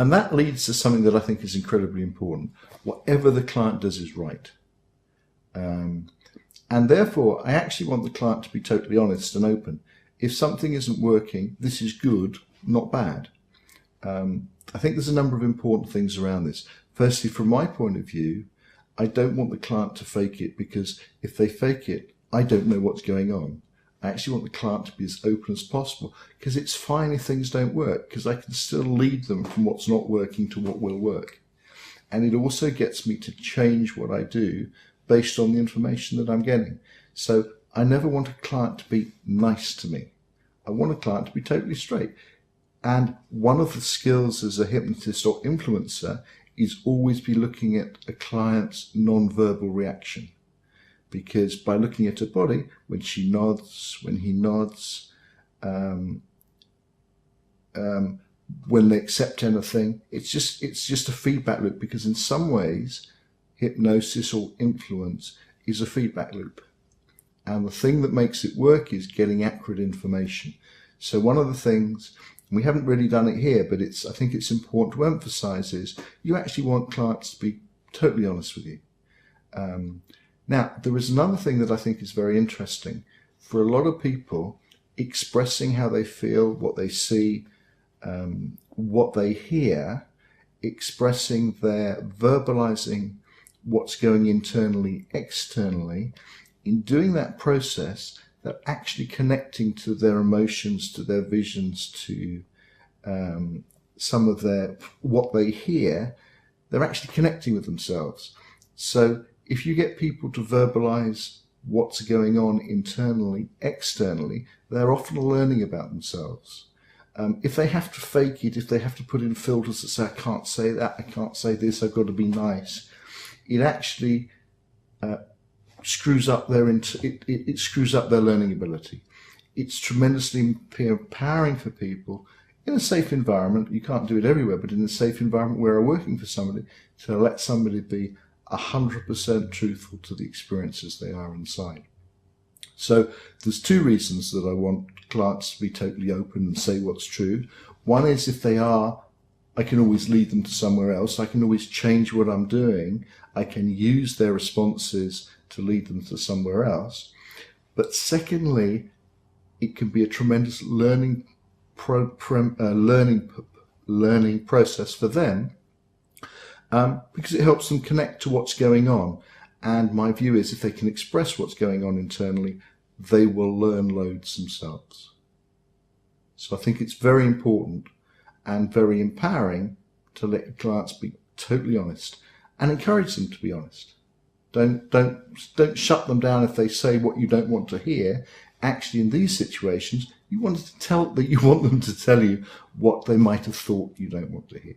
And that leads to something that I think is incredibly important. Whatever the client does is right. And therefore, I actually want the client to be totally honest and open. If something isn't working, this is good, not bad. I think there's a number of important things around this. Firstly, from my point of view, I don't want the client to fake it, because if they fake it, I don't know what's going on. I actually want the client to be as open as possible, because it's fine if things don't work, because I can still lead them from what's not working to what will work. And it also gets me to change what I do based on the information that I'm getting. So I never want a client to be nice to me. I want a client to be totally straight. And one of the skills as a hypnotist or influencer is always be looking at a client's non-verbal reaction. Because by looking at her body, when she nods, when he nods, when they accept anything, it's just a feedback loop. Because in some ways, hypnosis or influence is a feedback loop. And the thing that makes it work is getting accurate information. So one of the things, we haven't really done it here, but I think it's important to emphasize, is you actually want clients to be totally honest with you. Now, there is another thing that I think is very interesting. For a lot of people, expressing how they feel, what they see, what they hear, verbalizing what's going internally, externally, in doing that process, they're actually connecting to their emotions, to their visions, to some of what they hear. They're actually connecting with themselves. So if you get people to verbalize what's going on internally, externally, they're often learning about themselves. If they have to fake it, if they have to put in filters that say, I can't say that, I can't say this, I've got to be nice, it actually screws up it screws up their learning ability. It's tremendously empowering for people in a safe environment. You can't do it everywhere, but in a safe environment where you're working for somebody, to let somebody be 100% truthful to the experiences they are inside. So there's two reasons that I want clients to be totally open and say what's true. One is, if they are, I can always lead them to somewhere else. I can always change what I'm doing. I can use their responses to lead them to somewhere else. But secondly, it can be a tremendous learning process for them, because it helps them connect to what's going on. And my view is, if they can express what's going on internally, they will learn loads themselves. So I think it's very important and very empowering to let your clients be totally honest, and encourage them to be honest. Don't shut them down if they say what you don't want to hear. Actually, in these situations, you want them to tell you what they might have thought you don't want to hear.